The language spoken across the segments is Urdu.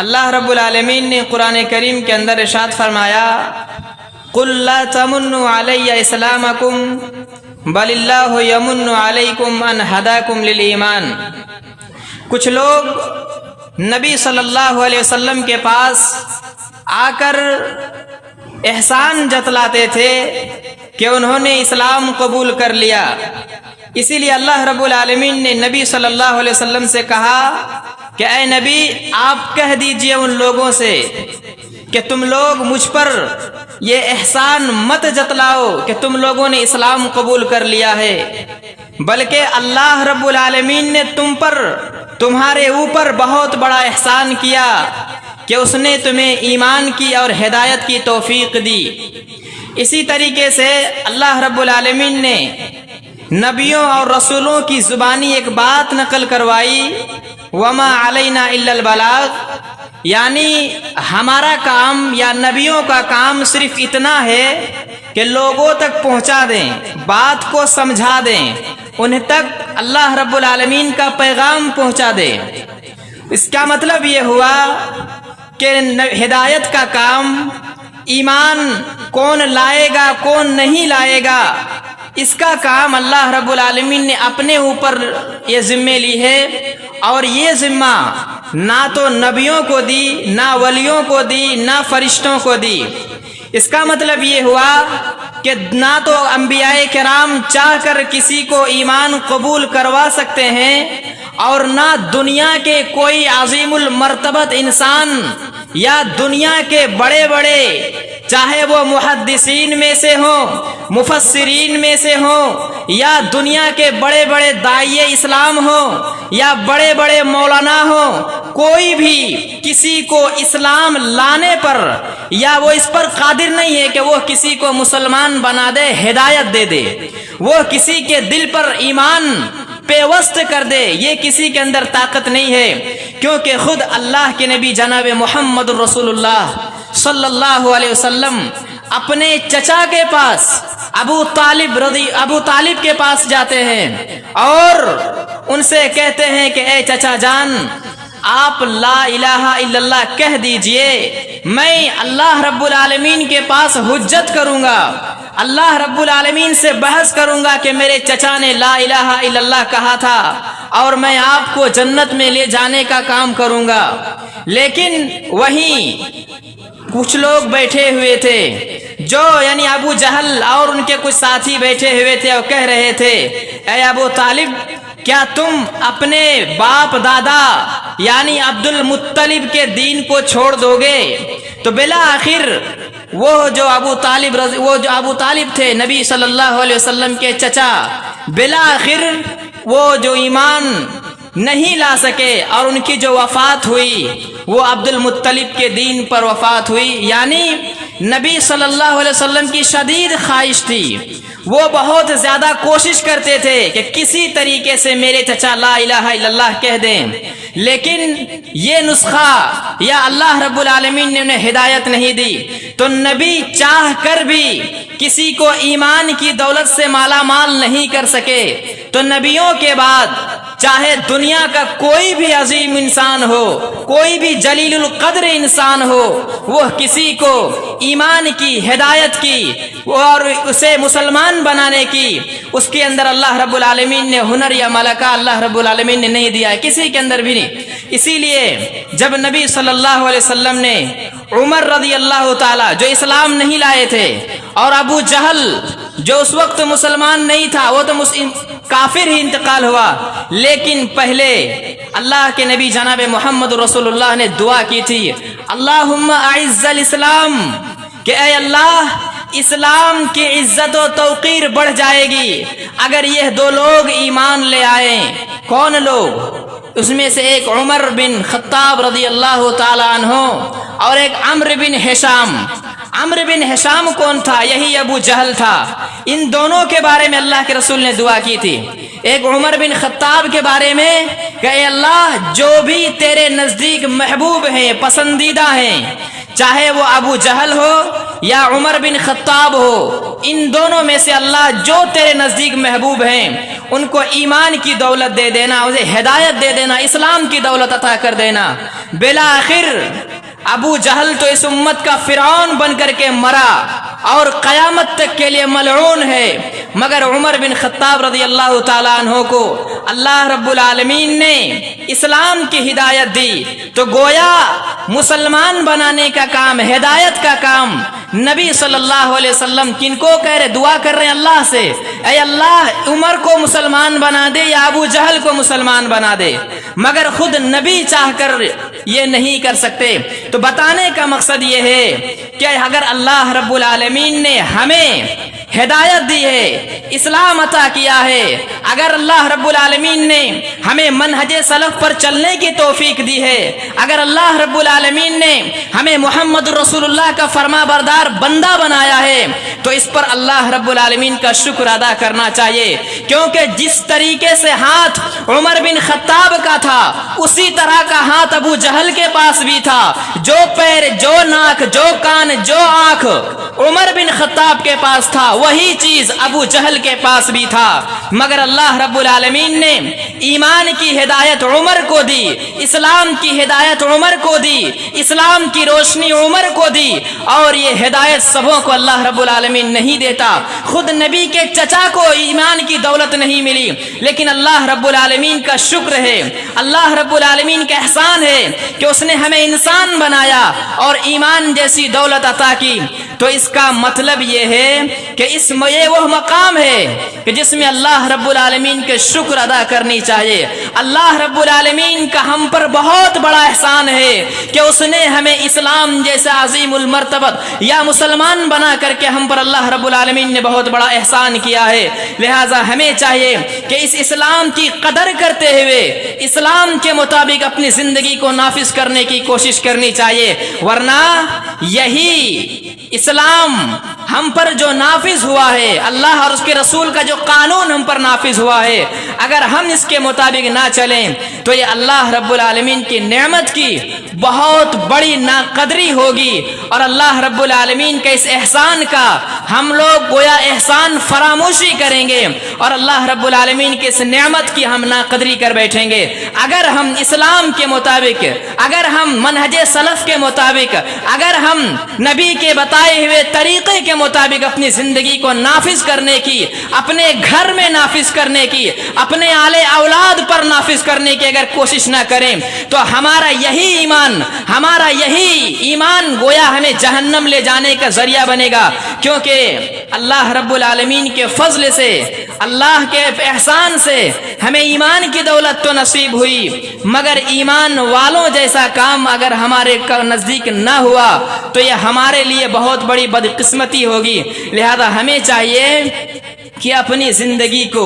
اللہ رب العالمین نے قرآن کریم کے اندر ارشاد فرمایا قُلْ لَا تَمُنُّوا عَلَيَّ إِسْلَامَكُمْ بَلِ اللَّهُ يَمُنُّ عَلَيْكُمْ أَنْ هَدَاكُمْ لِلْإِيمَانِ۔ کچھ لوگ نبی صلی اللہ علیہ وسلم کے پاس آ کر احسان جتلاتے تھے کہ انہوں نے اسلام قبول کر لیا، اسی لیے اللہ رب العالمین نے نبی صلی اللہ علیہ وسلم سے کہا کہ اے نبی آپ کہہ دیجئے ان لوگوں سے کہ تم لوگ مجھ پر یہ احسان مت جتلاؤ کہ تم لوگوں نے اسلام قبول کر لیا ہے، بلکہ اللہ رب العالمین نے تم پر تمہارے اوپر بہت بڑا احسان کیا کہ اس نے تمہیں ایمان کی اور ہدایت کی توفیق دی۔ اسی طریقے سے اللہ رب العالمین نے نبیوں اور رسولوں کی زبانی ایک بات نقل کروائی وما علینا الا البلاغ، یعنی ہمارا کام یا نبیوں کا کام صرف اتنا ہے کہ لوگوں تک پہنچا دیں، بات کو سمجھا دیں، انہیں تک اللہ رب العالمین کا پیغام پہنچا دیں۔ اس کا مطلب یہ ہوا کہ ہدایت کا کام، ایمان کون لائے گا کون نہیں لائے گا، اس کا کام اللہ رب العالمین نے اپنے اوپر یہ ذمہ لی ہے، اور یہ ذمہ نہ تو نبیوں کو دی، نہ ولیوں کو دی، نہ فرشتوں کو دی۔ اس کا مطلب یہ ہوا کہ نہ تو انبیاء کرام چاہ کر کسی کو ایمان قبول کروا سکتے ہیں، اور نہ دنیا کے کوئی عظیم المرتبت انسان یا دنیا کے بڑے بڑے، چاہے وہ محدثین میں سے ہوں، مفسرین میں سے ہوں، یا دنیا کے بڑے بڑے داعی اسلام ہوں، یا بڑے بڑے مولانا ہوں، کوئی بھی کسی کو اسلام لانے پر یا وہ اس پر قادر نہیں ہے کہ وہ کسی کو مسلمان بنا دے، ہدایت دے دے، وہ کسی کے دل پر ایمان پیوست کر دے، یہ کسی کے اندر طاقت نہیں ہے، کیونکہ خود اللہ کے نبی جناب محمد رسول اللہ صلی اللہ علیہ وسلم اپنے چچا کے پاس ابو طالب کے پاس جاتے ہیں اور ان سے کہتے ہیں کہ اے چچا جان، آپ لا الہ الا اللہ کہہ دیجئے، میں اللہ رب العالمین کے پاس حجت کروں گا، اللہ رب العالمین سے بحث کروں گا کہ میرے چچا نے لا الہ الا اللہ کہا تھا، اور میں آپ کو جنت میں لے جانے کا کام کروں گا۔ لیکن وہیں کچھ لوگ بیٹھے ہوئے تھے جو یعنی ابو جہل اور ان کے کچھ ساتھی بیٹھے ہوئے تھے اور کہہ رہے تھے اے ابو طالب، کیا تم اپنے باپ دادا یعنی عبد المطلب کے دین کو چھوڑ دو گے؟ تو بالآخر وہ جو ابو طالب تھے نبی صلی اللہ علیہ وسلم کے چچا، بالآخر وہ جو ایمان نہیں لا سکے اور ان کی جو وفات ہوئی وہ عبد المطلب کے دین پر وفات ہوئی، یعنی نبی صلی اللہ علیہ وسلم کی شدید خواہش تھی، وہ بہت زیادہ کوشش کرتے تھے کہ کسی طریقے سے میرے چچا لا الہ الا اللہ کہہ دیں، لیکن یہ نسخہ یا اللہ رب العالمین نے انہیں ہدایت نہیں دی، تو نبی چاہ کر بھی کسی کو ایمان کی دولت سے مالا مال نہیں کر سکے۔ تو نبیوں کے بعد چاہے دنیا کا کوئی بھی عظیم انسان ہو، کوئی بھی جلیل القدر انسان ہو، وہ کسی کو ایمان کی، ہدایت کی اور اسے مسلمان بنانے کی، اس کے اندر اللہ رب العالمین نے ہنر یا ملکہ اللہ رب العالمین نے نہیں دیا ہے، کسی کے اندر بھی نہیں۔ اسی لیے جب نبی صلی اللہ علیہ وسلم نے عمر رضی اللہ تعالی جو اسلام نہیں لائے تھے، اور ابو جہل جو اس وقت مسلمان نہیں تھا، وہ تو کافر ہی انتقال ہوا، لیکن پہلے اللہ کے نبی جناب محمد رسول اللہ نے دعا کی تھی اللہم اعز الاسلام، کہ اے اللہ اسلام کی عزت و توقیر بڑھ جائے گی اگر یہ دو لوگ ایمان لے آئیں۔ کون لوگ؟ اس میں سے ایک عمر بن خطاب رضی اللہ تعالی عنہ اور ایک عمرو بن ہشام۔ عمرو بن ہشام کون تھا؟ یہی ابو جہل تھا۔ ان دونوں کے بارے میں اللہ کے رسول نے دعا کی تھی۔ ایک عمر بن خطاب کے بارے میں کہ اے اللہ جو بھی تیرے نزدیک محبوب ہیں، پسندیدہ ہیں، چاہے وہ ابو جہل ہو یا عمر بن خطاب ہو، ان دونوں میں سے اللہ جو تیرے نزدیک محبوب ہیں ان کو ایمان کی دولت دے دینا، انہیں ہدایت دے دینا، اسلام کی دولت عطا کر دینا۔ بالآخر ابو جہل تو اس امت کا فرعون بن کر کے مرا اور قیامت تک کے لیے ملعون ہے، مگر عمر بن خطاب رضی اللہ تعالیٰ عنہ کو اللہ رب العالمین نے اسلام کی ہدایت دی، تو گویا مسلمان بنانے کا کام، ہدایت کا کام نبی صلی اللہ علیہ وسلم کن کو کہہ رہے؟ دعا کر رہے ہیں اللہ سے، اے اللہ عمر کو مسلمان بنا دے یا ابو جہل کو مسلمان بنا دے، مگر خود نبی چاہ کر یہ نہیں کر سکتے۔ تو بتانے کا مقصد یہ ہے کہ اگر اللہ رب العالمین نے ہمیں ہدایت دی ہے، اسلام عطا کیا ہے، اگر اللہ رب العالمین نے ہمیں منہج سلف پر چلنے کی توفیق دی ہے، اگر اللہ رب العالمین نے ہمیں محمد رسول اللہ کا فرما بردار بندہ بنایا ہے، تو اس پر اللہ رب العالمین کا شکر ادا کرنا چاہیے، کیونکہ جس طریقے سے ہاتھ عمر بن خطاب کا تھا اسی طرح کا ہاتھ ابو جہل کے پاس بھی تھا، جو پیر، جو ناک، جو کان، جو آنکھ عمر بن خطاب کے پاس تھا وہی چیز ابو جہل کے پاس بھی تھا، مگر اللہ رب العالمین نے ایمان کی ہدایت عمر کو دی، اسلام کی ہدایت عمر کو دی، اسلام کی روشنی عمر کو دی، اور یہ ہدایت سبوں کو اللہ رب العالمین نہیں دیتا۔ خود نبی کے چچا کو ایمان کی دولت نہیں ملی، لیکن اللہ رب العالمین کا شکر ہے، اللہ رب العالمین کا احسان ہے کہ اس نے ہمیں انسان بنایا اور ایمان جیسی دولت عطا کی۔ تو اس کا مطلب یہ ہے کہ یہ وہ مقام ہے کہ جس میں اللہ رب العالمین کے شکر ادا کرنی چاہیے۔ اللہ رب العالمین کا ہم پر بہت بڑا احسان ہے کہ اس نے ہمیں اسلام جیسا عظیم المرتبت یا مسلمان بنا کر کے ہم پر اللہ رب العالمین نے بہت بڑا احسان کیا ہے۔ لہٰذا ہمیں چاہیے کہ اس اسلام کی قدر کرتے ہوئے اسلام کے مطابق اپنی زندگی کو نافذ کرنے کی کوشش کرنی چاہیے، ورنہ یہی اسلام ہم پر جو نافذ ہوا ہے، اللہ اور اس کے رسول کا جو قانون ہم پر نافذ ہوا ہے، اگر ہم اس کے مطابق نہ چلیں تو یہ اللہ رب العالمین کی نعمت کی بہت بڑی ناقدری ہوگی، اور اللہ رب العالمین کے اس احسان کا ہم لوگ گویا احسان فراموشی کریں گے، اور اللہ رب العالمین کی اس نعمت کی ہم ناقدری کر بیٹھیں گے۔ اگر ہم اسلام کے مطابق، اگر ہم منہج سلف کے مطابق، اگر ہم نبی کے بتائے ہوئے طریقے کے مطابق اپنی زندگی کو نافذ کرنے کی، اپنے گھر میں نافذ کرنے کی، اپنے آل اولاد پر نافذ کرنے کی اگر کوشش نہ کریں تو ہمارا یہی ایمان گویا ہمیں جہنم لے جانے کا ذریعہ بنے گا، کیونکہ اللہ رب العالمین کے فضل سے، اللہ کے احسان سے ہمیں ایمان کی دولت تو نصیب ہوئی، مگر ایمان والوں جیسا کام اگر ہمارے نزدیک نہ ہوا تو یہ ہمارے لیے بہت بڑی بدقسمتی ہوگی۔ لہذا ہمیں چاہیے کہ اپنی زندگی کو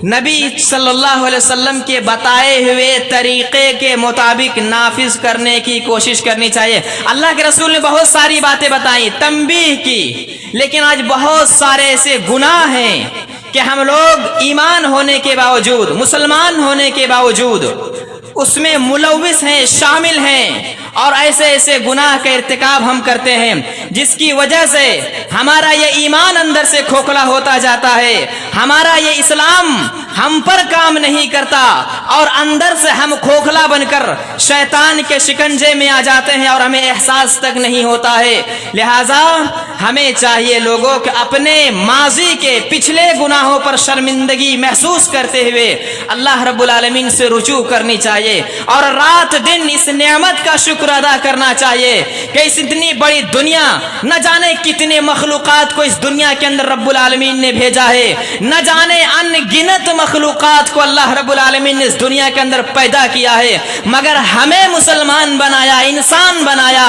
نبی صلی اللہ علیہ وسلم کے بتائے ہوئے طریقے کے مطابق نافذ کرنے کی کوشش کرنی چاہیے۔ اللہ کے رسول نے بہت ساری باتیں بتائیں، تنبیہ کی، لیکن آج بہت سارے ایسے گناہ ہیں کہ ہم لوگ ایمان ہونے کے باوجود، مسلمان ہونے کے باوجود اس میں ملوث ہیں، شامل ہیں، اور ایسے گناہ کا ارتکاب ہم کرتے ہیں جس کی وجہ سے ہمارا یہ ایمان اندر سے کھوکھلا ہوتا جاتا ہے، ہمارا یہ اسلام ہم پر کام نہیں کرتا، اور اندر سے ہم کھوکھلا بن کر شیطان کے شکنجے میں آ جاتے ہیں اور ہمیں احساس تک نہیں ہوتا ہے۔ لہٰذا ہمیں چاہیے لوگوں کہ اپنے ماضی کے پچھلے گناہوں پر شرمندگی محسوس کرتے ہوئے اللہ رب العالمین سے رجوع کرنی چاہیے، اور رات دن اس نعمت کا شکر ادا کرنا چاہیے کہ اس اتنی بڑی دنیا، نہ جانے کتنے مخلوقات کو اس دنیا کے اندر رب العالمین نے بھیجا ہے، نہ جانے ان گنت مخلوقات کو اللہ رب العالمین نے اس دنیا کے اندر پیدا کیا ہے، مگر ہمیں مسلمان بنایا، انسان بنایا،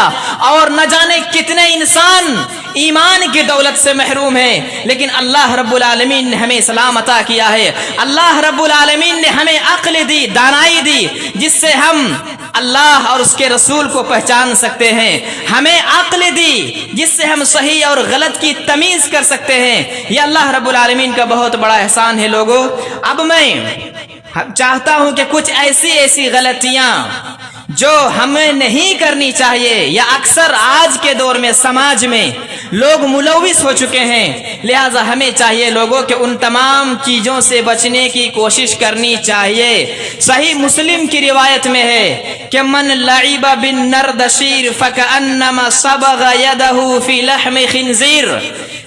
اور نہ جانے کتنے انسان ایمان کی دولت سے محروم ہیں، لیکن اللہ رب العالمین نے ہمیں اسلام عطا کیا ہے۔ اللہ رب العالمین نے ہمیں عقل دی، دانائی دی، جس سے ہم اللہ اور اس کے رسول کو پہچان سکتے ہیں، ہمیں عقل دی جس سے ہم صحیح اور غلط کی تمیز کر سکتے ہیں۔ یہ اللہ رب العالمین کا بہت بڑا احسان ہے۔ لوگوں، اب میں چاہتا ہوں کہ کچھ ایسی غلطیاں جو ہمیں نہیں کرنی چاہیے، یا اکثر آج کے دور میں سماج میں لوگ ملوث ہو چکے ہیں، لہذا ہمیں چاہیے لوگوں کہ ان تمام چیزوں سے بچنے کی کوشش کرنی چاہیے۔ صحیح مسلم کی روایت میں ہے کہ من لعب بالنردشیر فکأنما صبغ یدہ فی لحم خنزیر۔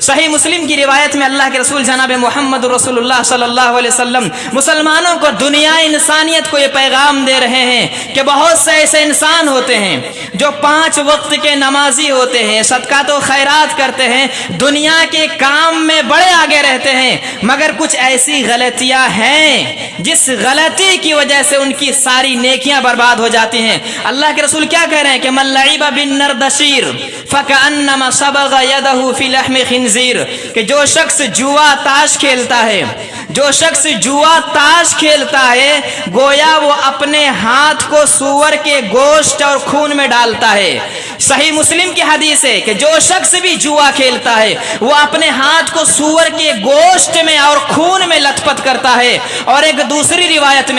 صحیح مسلم کی روایت میں اللہ کے رسول جناب محمد رسول اللہ صلی اللہ علیہ وسلم مسلمانوں کو، دنیا انسانیت کو یہ پیغام دے رہے ہیں کہ بہت سے ایسے انسان ہوتے ہیں جو 5 وقت کے نمازی ہوتے ہیں، صدقات و خیرات کرتے ہیں، دنیا کے کام میں بڑے آگے رہتے ہیں، مگر کچھ ایسی غلطیاں ہیں جس غلطی کی وجہ سے ان کی ساری نیکیاں برباد ہو جاتی ہیں۔ اللہ کے رسول کیا کہہ رہے ہیں کہ من لعب بالنردشیر فکأنما صبغ یدہ فی لحم خنزیر، کہ جو شخص جوا تاش کھیلتا ہے، جو شخص جوا تاش کھیلتا ہے گویا وہ اپنے ہاتھ کو سور کے گوشت اور خون میں ڈالتا ہے۔ صحیح مسلم کی حدیث ہے کہ جو شخص بھی جوا کھیلتا ہے وہ اپنے ہاتھ کو سور کے گوشت میں اور خون میں لت پت کرتا ہے۔ اور ایک دوسری روایت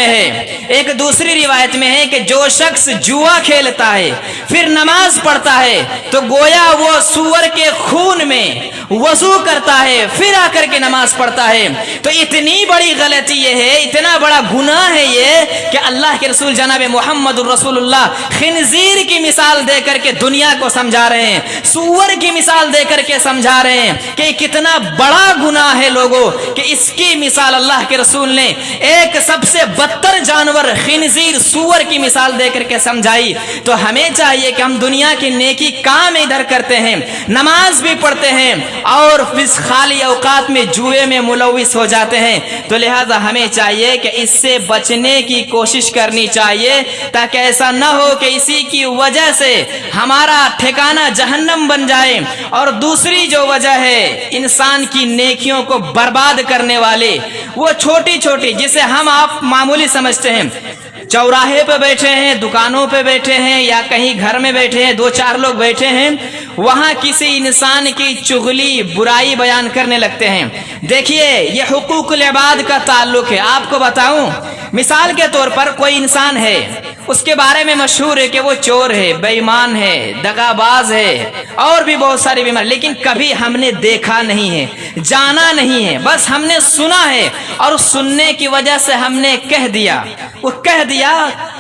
میں ہے کہ جو شخص جوا کھیلتا ہے پھر نماز پڑھتا ہے تو گویا وہ سور کے خون میں وضو کرتا ہے، پھر آ کر کے نماز پڑھتا ہے۔ تو اتنی بڑی غلطی یہ ہے، اتنا بڑا گناہ ہے یہ کہ اللہ کے رسول جناب محمد رسول اللہ خنزیر کی مثال دے کر کے دنیا کو سمجھا رہے ہیں، سور کی مثال دے کر کے سمجھا رہے ہیں کہ کتنا بڑا گناہ ہے لوگوں، کہ اس کی مثال اللہ کے رسول نے ایک سب سے بدتر جانور خنزیر سور کی مثال دے کر کے سمجھائی۔ تو ہمیں چاہیے کہ ہم دنیا کی نیکی کام ادھر کرتے ہیں، نماز بھی پڑھتے ہیں اور اس خالی اوقات میں جوئے میں ملوث ہو جاتے ہیں، تو لہٰذا ہمیں چاہیے کہ اس سے بچنے کی کوشش کرنی چاہیے، تاکہ ایسا نہ ہو کہ اسی کی وجہ سے ہمارا ٹھکانہ جہنم بن جائے۔ اور دوسری جو وجہ ہے انسان کی نیکیوں کو برباد کرنے والے، وہ چھوٹی چھوٹی جسے ہم آپ معمولی سمجھتے ہیں، چوراہے پہ بیٹھے ہیں، دکانوں پہ بیٹھے ہیں، یا کہیں گھر میں بیٹھے ہیں، 2-4 لوگ بیٹھے ہیں، وہاں کسی انسان کی چغلی برائی بیان کرنے لگتے ہیں۔ دیکھیے یہ حقوق العباد کا تعلق ہے۔ آپ کو بتاؤں، مثال کے طور پر کوئی انسان ہے، اس کے بارے میں مشہور ہے کہ وہ چور ہے، بے ایمان ہے، دغا باز ہے، اور بھی بہت ساری بیماری، لیکن کبھی ہم نے دیکھا نہیں ہے، جانا نہیں ہے، بس ہم نے سنا ہے، اور سننے کی وجہ سے ہم نے کہہ دیا۔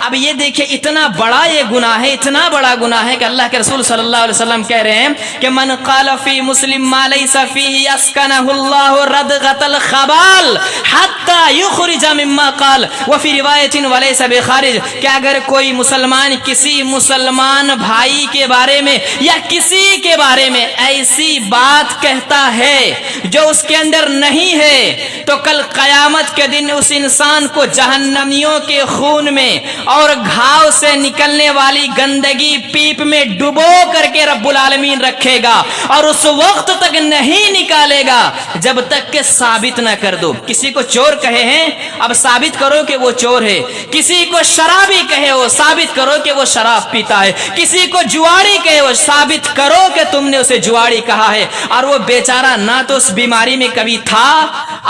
اب یہ دیکھیں اتنا بڑا یہ گناہ ہے، اتنا بڑا گناہ ہے کہ اللہ کے رسول صلی اللہ علیہ وسلم کہہ رہے ہیں کہ من قال فی مسلم ما لیس فیہ اسکنہ اللہ ردغۃ الخبال حتی یخرج مما قال وفی روایت ولیس بخارج، کہ اگر کوئی مسلمان کسی مسلمان بھائی کے بارے میں یا کسی کے بارے میں ایسی بات کہتا ہے جو اس کے اندر نہیں ہے، تو کل قیامت کے دن اس انسان کو جہنمیوں کے خون میں اور گھاؤ سے نکلنے والی گندگی پیپ میں ڈبو کر کے رب العالمین رکھے گا، اور اس وقت تک نہیں نکالے گا جب تک کہ ثابت نہ کر دو۔ کسی کو چور کہے ہیں، اب ثابت کرو کہ وہ چور ہے۔ کسی کو شرابی کہے ہو، ثابت کرو کہ وہ شراب پیتا ہے۔ کسی کو جواری کہے ہو، ثابت کرو کہ تم نے اسے جواری کہا ہے، اور وہ بیچارہ نہ تو اس بیماری میں کبھی تھا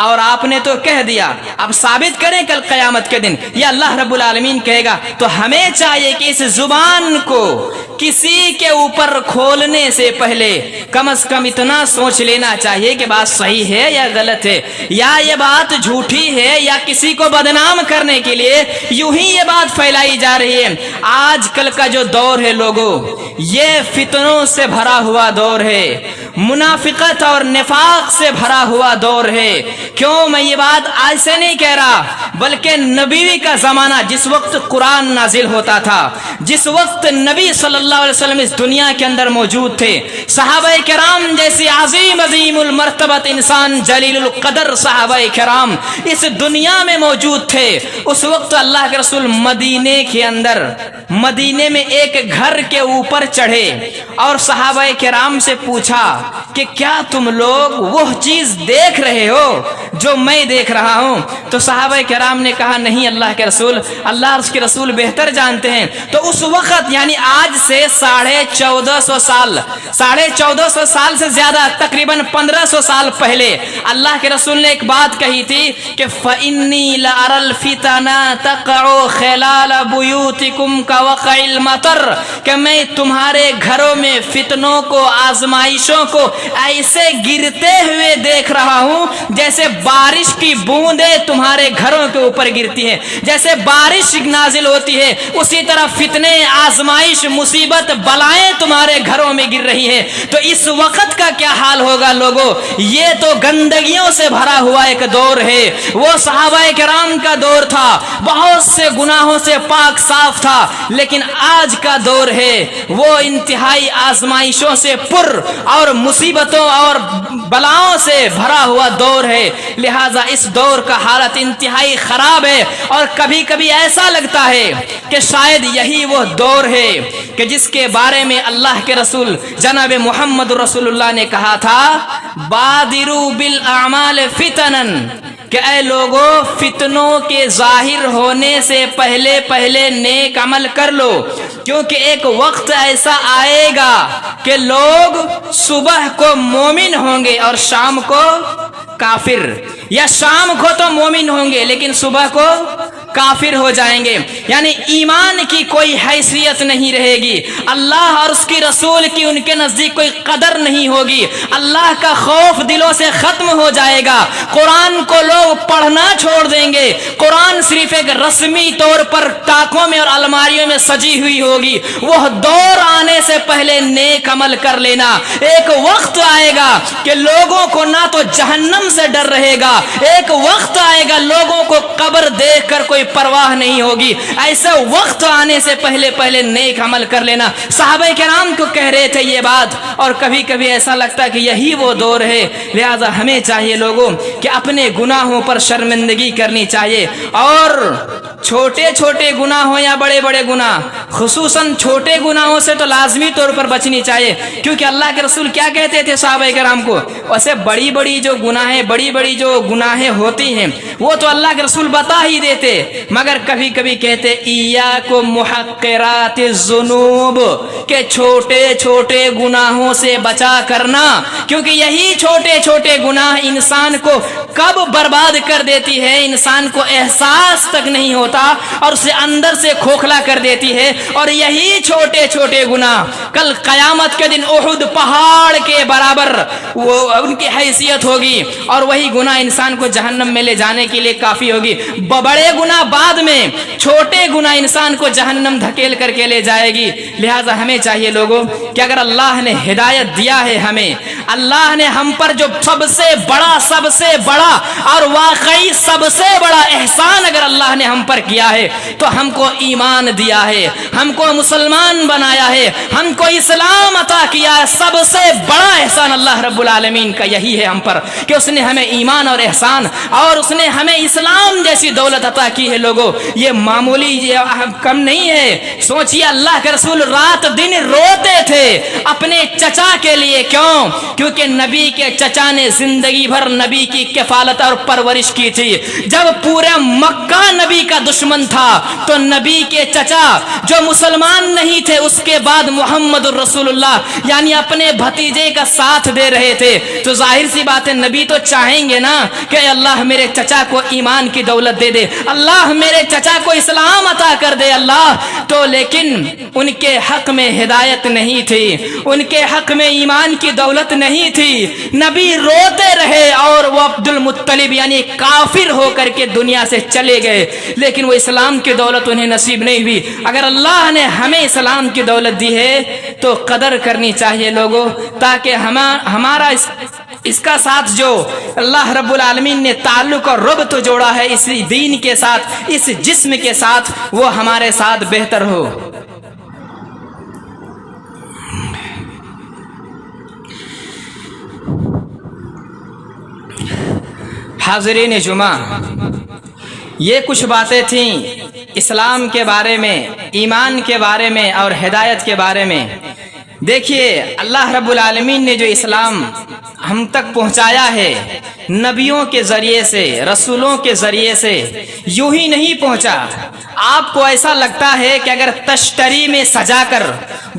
اور آپ نے تو کہہ دیا۔ اب ثابت کریں کل قیامت کے دن، یا اللہ رب العالمین کہے گا۔ تو ہمیں چاہیے کہ اس زبان کو کسی کے اوپر کھولنے سے پہلے کم از کم اتنا سوچ لینا چاہیے کہ بات صحیح ہے یا غلط ہے، یا یہ بات جھوٹی ہے، یا کسی کو بدنام کرنے کے لیے یوں ہی یہ بات پھیلائی جا رہی ہے۔ آج کل کا جو دور ہے لوگوں، یہ فتنوں سے بھرا ہوا دور ہے، منافقت اور نفاق سے بھرا ہوا دور ہے۔ کیوں میں یہ بات آج سے نہیں کہہ رہا، بلکہ نبی کا زمانہ، جس وقت قرآن نازل ہوتا تھا، جس وقت نبی صلی اللہ علیہ وسلم اس دنیا کے اندر موجود تھے، صحابہ کرام جیسی عظیم عظیم المرتبت انسان، جلیل القدر صحابہ کرام اس دنیا میں موجود تھے۔ اس وقت اللہ کے رسول مدینے کے اندر، مدینے میں ایک گھر کے اوپر چڑھے اور صحابہ کرام سے پوچھا کہ کیا تم لوگ وہ چیز دیکھ رہے ہو جو میں دیکھ رہا ہوں؟ تو صحابہ کرام کرام نے کہا نہیں اللہ کے رسول، اللہ اور اس کے رسول بہتر جانتے ہیں، تو اس وقت یعنی آج سے 1450 سال، 1450 سال سے زیادہ، تقریباً 1500 سال پہلے اللہ کے رسول نے ایک بات کہی تھی کہ فَإِنِّي لَأَرَى الْفِتَنَ تَقَعُ خِلَالَ بُيُوتِكُمْ كَوَقْعِ الْمَطَرِ، کہ میں تمہارے گھروں میں فتنوں کو، آزمائشوں کو ایسے گرتے ہوئے دیکھ رہا ہوں جیسے بارش کی بوندیں تمہارے گھروں کے اوپر گرتی ہیں، جیسے بارش نازل ہوتی ہے اسی طرح فتنے، آزمائش، مصیبت، بلائیں تمہارے گھروں میں گر رہی ہیں۔ تو اس وقت کا کیا حال ہوگا لوگوں؟ یہ تو گندگیوں سے بھرا ہوا ایک دور ہے، وہ صحابہ کرام کا دور تھا، بہت سے گناہوں سے پاک صاف تھا، لیکن آج کا دور ہے وہ انتہائی آزمائشوں سے پر اور مصیبتوں اور بلاؤں سے بھرا ہوا دور ہے۔ لہٰذا اس دور کا حالت انتہائی خراب ہے، اور کبھی کبھی ایسا لگتا ہے کہ شاید یہی وہ دور ہے کہ جس کے بارے میں اللہ کے رسول جناب محمد رسول اللہ نے کہا تھا بادروا بالاعمال فتنا، کہ اے لوگوں فتنوں کے ظاہر ہونے سے پہلے پہلے نیک عمل کر لو، کیونکہ ایک وقت ایسا آئے گا کہ لوگ صبح کو مومن ہوں گے اور شام کو کافر، یا شام کو تو مومن ہوں گے لیکن صبح کو کافر ہو جائیں گے، یعنی ایمان کی کوئی حیثیت نہیں رہے گی، اللہ اور اس کی رسول کی ان کے نزدیک کوئی قدر نہیں ہوگی، اللہ کا خوف دلوں سے ختم ہو جائے گا، قرآن کو لوگ پڑھنا چھوڑ دیں گے، قرآن صرف ایک رسمی طور پر ٹاکوں میں اور الماریوں میں سجی ہوئی ہوگی۔ وہ دور آنے سے پہلے نیک عمل کر لینا، ایک وقت آئے گا کہ لوگوں کو نہ تو جہنم سے ڈر رہے گا، ایک وقت آئے گا لوگوں کو قبر دیکھ کر کوئی پرواہ نہیں ہوگی، ایسا وقت آنے سے پہلے پہلے نیک عمل کر لینا۔ صحابہ کرام کو کہہ رہے تھے یہ بات، اور کبھی کبھی ایسا لگتا ہے کہ یہی وہ دور ہے۔ لہذا ہمیں چاہیے لوگوں کہ اپنے گناہوں پر شرمندگی کرنی چاہیے، اور چھوٹے چھوٹے گناہ ہوں یا بڑے بڑے گناہ، خصوصاً چھوٹے گناہوں سے تو لازمی طور پر بچنی چاہیے، کیونکہ اللہ کے رسول کیا کہتے تھے صحابہ کرام کو؟ ویسے بڑی بڑی جو گناہیں ہوتی ہیں وہ تو اللہ کے رسول بتا ہی دیتے، مگر کبھی کبھی کہتے ایاکم محقرات الذنوب، کہ چھوٹے چھوٹے گناہوں سے بچا کرنا، کیونکہ یہی چھوٹے چھوٹے گناہ انسان کو کب برباد کر دیتی ہے، انسان کو احساس تک نہیں ہوتا اور اسے اندر سے کھوکھلا کر دیتی ہے، اور یہی چھوٹے چھوٹے گناہ کل قیامت کے دن احد پہاڑ کے برابر وہ ان کی حیثیت ہوگی، اور وہی گناہ انسان کو جہنم میں لے جانے کے لیے کافی ہوگی۔ بڑے گناہ بعد میں، چھوٹے گناہ انسان کو جہنم دھکیل کر کے لے جائے گی۔ لہٰذا ہمیں چاہیے لوگوں کہ اگر اللہ نے ہدایت دیا ہے ہمیں، اللہ نے ہم پر جو سب سے بڑا اور واقعی سب سے بڑا احسان اگر اللہ نے ہم پر کیا ہے تو ہم کو ایمان دیا ہے، ہم کو مسلمان بنایا ہے، ہم کو اسلام عطا کیا ہے۔ سب سے بڑا احسان اللہ رب العالمین کا یہی ہے ہم پر کہ اس نے ہمیں ایمان اور احسان، اور اس نے ہمیں اسلام جیسی دولت عطا کی ہے۔ لوگوں یہ معمولی کم نہیں ہے، سوچئے اللہ کے رسول رات دن روتے تھے اپنے چچا کے لیے، کیونکہ نبی کے چچا نے زندگی بھر نبی کی کفالت اور پرورش کی تھی۔ جب پورا مکہ نبی کا دشمن تھا تو نبی کے چچا جو مسلمان نہیں تھے اس کے بعد محمد الرسول اللہ یعنی اپنے بھتیجے کا ساتھ دے رہے تھے، تو ظاہر سی بات ہے نبی تو چاہیں گے نا کہ اللہ میرے چچا کو ایمان کی دولت دے دے، اللہ میرے چچا کو اسلام عطا کر دے اللہ، تو لیکن ان کے حق میں ہدایت نہیں تھی، ان کے حق میں ایمان کی دولت نہیں تھی، نبی روتے رہے اور وہ عبد المطلب یعنی کافر ہو کر کے دنیا سے چلے گئے، لیکن وہ اسلام کی دولت انہیں نصیب نہیں ہوئی۔ اگر اللہ نے ہمیں اسلام کی دولت دی ہے تو قدر کرنی چاہیے لوگوں، تاکہ ہمارا اس کا ساتھ جو اللہ رب العالمین نے تعلق اور ربط جوڑا ہے اس دین کے ساتھ، اس جسم کے ساتھ، وہ ہمارے ساتھ بہتر ہو۔ حاضرین جمعہ، یہ کچھ باتیں تھیں اسلام کے بارے میں، ایمان کے بارے میں اور ہدایت کے بارے میں۔ دیکھیے اللہ رب العالمین نے جو اسلام ہم تک پہنچایا ہے نبیوں کے ذریعے سے، رسولوں کے ذریعے سے یوں ہی نہیں پہنچا۔ آپ کو ایسا لگتا ہے کہ اگر تشتری میں سجا کر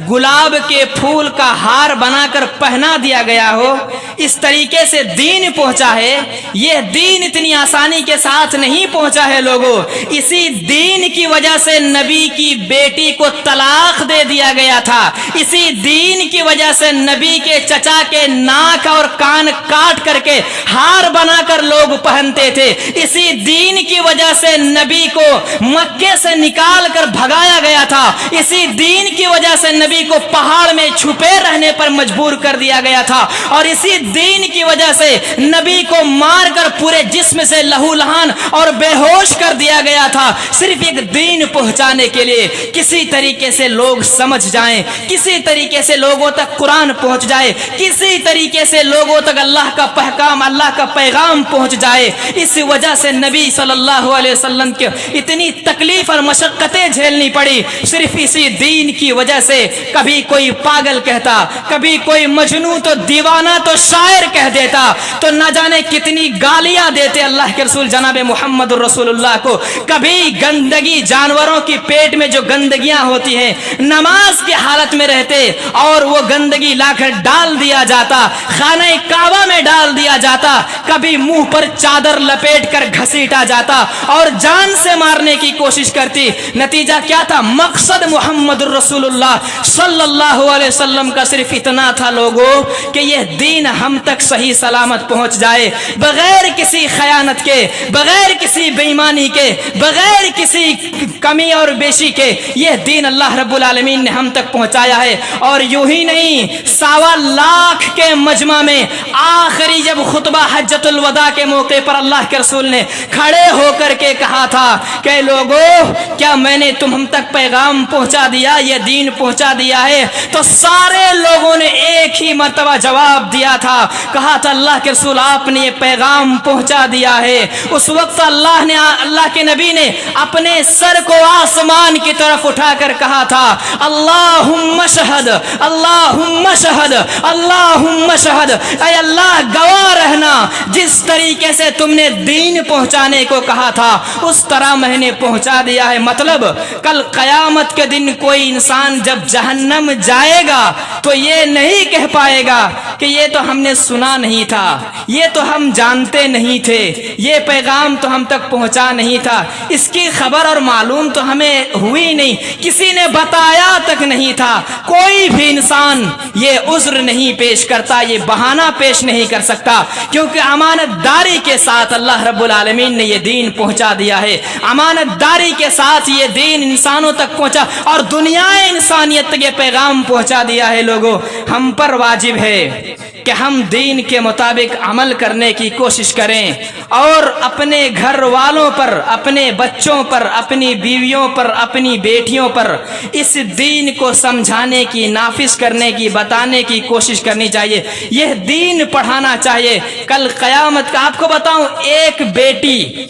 گلاب کے پھول کا ہار بنا کر پہنا دیا گیا ہو، اس طریقے سے دین پہنچا ہے۔ یہ دین اتنی آسانی کے ساتھ نہیں پہنچا ہے لوگوں۔ اسی دین کی وجہ سے نبی کی بیٹی کو طلاق دے دیا گیا تھا، اسی دین کی وجہ سے نبی کے چچا کے ناک اور کان کاٹ کر کے ہار بنا کر لوگ پہنتے تھے، اسی دین کی وجہ سے نبی کو مکے سے نکال کر بھگایا گیا تھا، اسی دین کی وجہ سے نبی کو پہاڑ میں چھپے رہنے پر مجبور کر دیا گیا تھا، اور اسی دین کی وجہ سے نبی کو مار کر پورے جسم سے لہو لہان اور بے ہوش کر دیا گیا تھا، صرف ایک دین پہنچانے کے لیے۔ کسی طریقے سے لوگ سمجھ جائیں، کسی طریقے سے لوگوں تک قرآن پہنچ جائے، کسی طریقے سے لوگوں تک اللہ کا پیغام، اللہ کا پیغام پہنچ جائے۔ اس وجہ سے نبی صلی اللہ علیہ وسلم کے اتنی تکلیف اور مشقتیں جھیلنی پڑی، صرف اسی دین کی وجہ سے۔ کبھی کوئی پاگل کہتا، کبھی کوئی مجنون تو دیوانہ تو شاعر کہہ دیتا، تو نہ جانے کتنی گالیاں دیتے اللہ کے رسول جناب محمد رسول اللہ کو۔ کبھی گندگی، جانوروں کی پیٹ میں جو گندگیاں ہوتی ہیں، نماز کی حالت میں رہتے اور وہ گندگی لا کر ڈال دیا جاتا، خانہ کعبہ میں ڈال دیا جاتا، کبھی منہ پر چادر لپیٹ کر گھسیٹا جاتا اور جان سے مارنے کی کوشش کرتی۔ نتیجہ کیا تھا؟ مقصد محمد رسول اللہ صلی اللہ علیہ وسلم کا صرف اتنا تھا لوگوں کہ یہ دین ہم تک صحیح سلامت پہنچ جائے، بغیر کسی خیانت کے، بغیر کسی بے ایمانی کے، بغیر کسی کمی اور بیشی کے یہ دین اللہ رب العالمین نے ہم تک پہنچایا ہے۔ اور یوں ہی نہیں، 1.25 لاکھ کے مجمع میں آخری جب خطبہ حجۃ الوداع کے موقع پر اللہ کے رسول نے کھڑے ہو کر کے کہا تھا کہ لوگوں، کیا میں نے تم تک پیغام پہنچا دیا، یہ دین پہنچا دیا ہے؟ تو سارے لوگوں نے ایک ہی مرتبہ جواب دیا تھا، کہا تھا اللہ کے رسول آپ نے یہ پیغام پہنچا دیا ہے۔ اس وقت اللہ کے نبی نے اپنے سر کو آسمان کی طرف اٹھا کر کہا تھا، اللہم شہد، اللہم شہد، اللہم شہد، اے اللہ گواہ رہنا، جس طریقے سے تم نے دین پہنچانے کو کہا تھا اس طرح میں نے پہنچا دیا ہے۔ مطلب کل قیامت کے دن کوئی انسان جب جہنم جائے گا تو یہ نہیں کہہ پائے گا کہ یہ تو ہم نے سنا نہیں تھا، یہ تو ہم جانتے نہیں تھے، یہ پیغام تو ہم تک پہنچا نہیں تھا، اس کی خبر اور معلوم تو ہمیں ہوئی نہیں، کسی نے بتایا تک نہیں تھا۔ کوئی بھی انسان یہ عذر نہیں پیش کرتا، یہ بہانہ پیش نہیں کر سکتا، کیونکہ امانت داری کے ساتھ اللہ رب العالمین نے یہ دین پہنچا دیا ہے۔ امانت داری کے ساتھ یہ دین انسانوں تک پہنچا اور دنیا انسانیت تک یہ پیغام پہنچا دیا ہے۔ لوگوں، ہم پر واجب ہے کہ ہم دین کے مطابق عمل کرنے کی کوشش کریں اور اپنے گھر والوں پر، اپنے بچوں پر، اپنی بیویوں پر، اپنی بیٹیوں پر اس دین کو سمجھانے کی، نافذ کرنے کی، بتانے کی کوشش کرنی چاہیے۔ یہ دین پڑھانا چاہیے۔ کل قیامت کا آپ کو بتاؤں، ایک بیٹی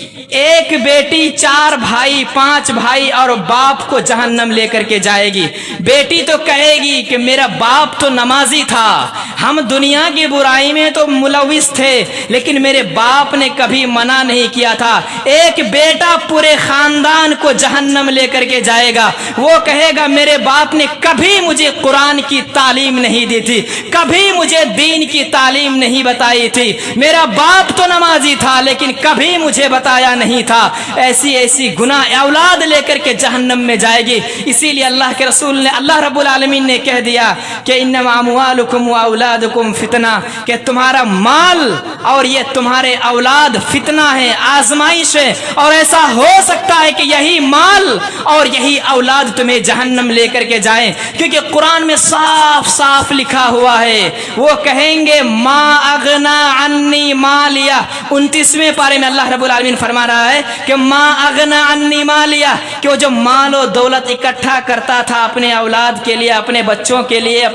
4 بھائی 5 بھائی اور باپ کو جہنم لے کر کے جائے گی۔ بیٹی تو کہے گی کہ میرا باپ تو نمازی تھا، ہم دنیا کی برائی میں تو ملوث تھے، لیکن میرے باپ نے کبھی منع نہیں کیا تھا۔ ایک بیٹا پورے خاندان کو جہنم لے کر کے جائے گا، وہ کہے گا میرے باپ نے کبھی مجھے قرآن کی تعلیم نہیں دی تھی، کبھی مجھے دین کی تعلیم نہیں بتائی تھی، میرا باپ تو نمازی تھا لیکن کبھی مجھے بتایا نہیں تھا۔ ایسی گناہ اولاد لے کر کے جہنم میں جائے گی۔ اسی لیے اللہ کے رسول نے، اللہ رب العالمین نے کہہ دیا کہ انما اموالکم واولادکم فتنہ، کہ تمہارا مال اور یہ تمہارے اولاد فتنہ ہے، آزمائش ہے، اور ایسا ہو سکتا ہے کہ یہی مال اور یہی اولاد تمہیں جہنم لے کر کے جائیں، کیونکہ قرآن میں صاف صاف لکھا ہوا ہے، وہ کہیں گے ما اغنا عنی مالیا۔ 29ویں پارے میں اللہ رب العالمین فرما رہا ہے کہ ما اغنا عنی مالیا، کہ وہ جو مال و دولت اکٹھا کرتا تھا اپنے اولاد کے لیے، اپنے بچوں کے لیے،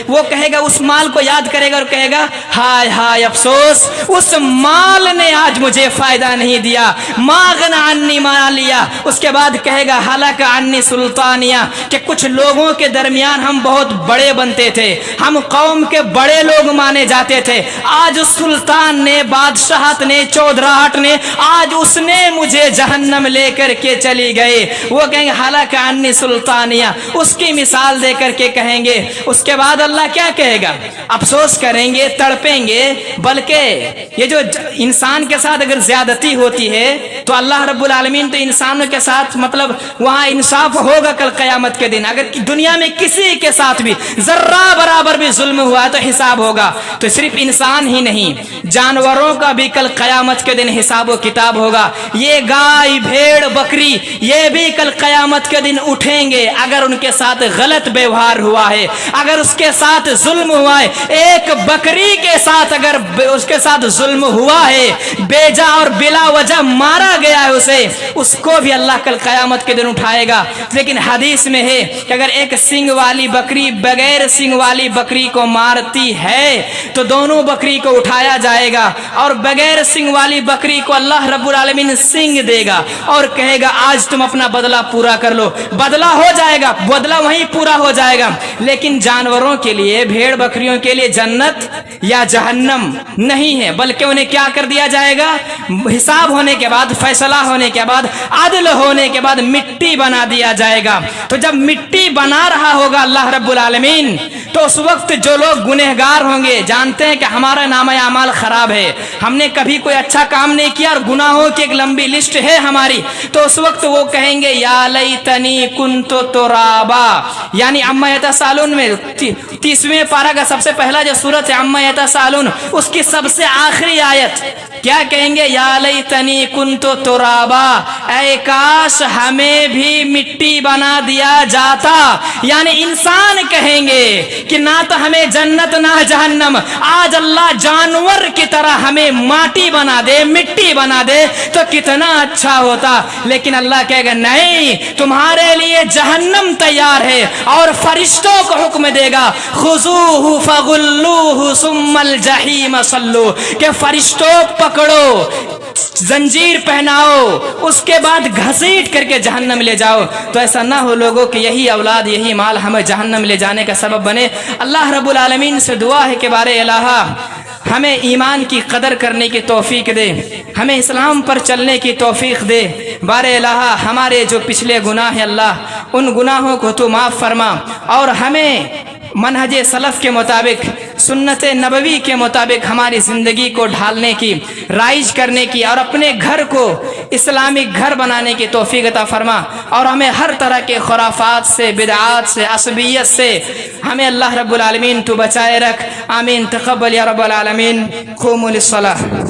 وہ کہے گا، اس مال کو یاد کرے گا اور اور کہے گا ہائے ہائے افسوس، اس مال نے آج مجھے فائدہ نہیں دیا، ما غنی عنی مالیا۔ اس کے بعد کہے گا ہلک عنی سلطانیہ، کہ کچھ لوگوں کے درمیان ہم بہت بڑے بنتے تھے، ہم قوم کے بڑے لوگ مانے جاتے تھے، آج سلطان نے، بادشاہت نے، چودراہٹ نے، آج اس نے مجھے جہنم لے کر کے چلی گئے۔ وہ کہیں گے ہلاک عنی سلطانیہ، اس کی مثال دے کر کے کہیں گے۔ اس کے بعد اللہ کیا کہے گا؟ افسوس کریں گے، تڑپیں گے، بلکہ یہ جو انسان کے ساتھ اگر زیادتی ہوتی ہے تو اللہ رب العالمین تو انسانوں کے ساتھ مطلب وہاں انصاف ہوگا کل قیامت کے دن۔ اگر دنیا میں کسی کے ساتھ بھی ذرہ برابر بھی ظلم ہوا تو حساب ہوگا۔ تو صرف انسان ہی نہیں، جانوروں کا بھی کل قیامت کے دن حساب و کتاب ہوگا۔ یہ گائے، بھیڑ، بکری، یہ بھی کل قیامت کے دن اٹھیں گے اگر ان کے ساتھ غلط ویوہار ہوا ہے، اگر اس کے ساتھ ظلم ہوا ہے۔ ایک بکری کے ساتھ اگر اس کے ساتھ ظلم ہوا ہے، بیجا اور بلا وجہ مارا گیا ہے اسے، اس کو بھی اللہ کل قیامت کے دن اٹھائے گا۔ لیکن حدیث میں ہے کہ اگر ایک سنگ والی بکری بغیر سنگ والی بکری کو مارتی ہے تو دونوں بکری کو اٹھایا جائے گا، اور بغیر سنگ والی بکری کو اللہ رب العالمین سنگ دے گا اور کہے گا آج تم اپنا بدلہ پورا کر لو۔ بدلہ ہو جائے گا، بدلہ وہیں پورا ہو جائے گا۔ لیکن جانوروں کے لیے، بھیڑ بکریوں کے لیے جنت یا جہنم نہیں ہے، بلکہ انہیں کیا کر دیا جائے گا؟ حساب ہونے کے بعد، فیصلہ ہونے کے بعد، عدل ہونے کے بعد مٹی بنا دیا جائے گا۔ تو جب مٹی بنا رہا ہوگا اللہ رب العالمین، تو اس وقت جو لوگ گنہگار ہوں گے، جانتے ہیں کہ ہمارا نامہ اعمال خراب ہے، ہم نے کبھی کوئی اچھا کام نہیں کیا اور گناہوں کی ایک لمبی لسٹ ہے ہماری، تو اس وقت وہ کہیں گے یا لیتنی کنت ترابا، یعنی عما یتسالون میں 30ویں پارہ کا سب سے پہلا جو سورت ہے عما یتسالون، اس کی سب سے آخری آیت کیا کہیں گے؟ یا لیتنی کنت ترابا، اے کاش ہمیں بھی مٹی بنا دیا جاتا۔ یعنی انسان کہیں گے کہ نہ تو ہمیں جنت نہ جہنم، آج اللہ جانور کی طرح ہمیں ماٹی بنا دے، مٹی بنا دے تو کتنا اچھا ہوتا۔ لیکن اللہ کہے گا نہیں، تمہارے لیے جہنم تیار ہے، اور فرشتوں کو حکم دے گا خذوہ فغلوہ ثم الجحیم صلو، کہ فرشتوں پکڑو، زنجیر پہناؤ، اس کے بعد گھسیٹ کر کے جہنم لے جاؤ۔ تو ایسا نہ ہو لوگوں کہ یہی اولاد، یہی مال ہمیں جہنم لے جانے کا سبب بنے۔ اللہ رب العالمین سے دعا ہے کہ بار الہ ہمیں ایمان کی قدر کرنے کی توفیق دے، ہمیں اسلام پر چلنے کی توفیق دے۔ بار الہ ہمارے جو پچھلے گناہ ہیں اللہ، ان گناہوں کو تو معاف فرما، اور ہمیں منہج سلف کے مطابق، سنت نبوی کے مطابق ہماری زندگی کو ڈھالنے کی، رائج کرنے کی، اور اپنے گھر کو اسلامی گھر بنانے کی توفیق عطا فرما، اور ہمیں ہر طرح کے خرافات سے، بدعات سے، عصبیت سے ہمیں اللہ رب العالمین تو بچائے رکھ۔ آمین۔ تقبل یا رب العالمین۔ قوموا للصلاۃ۔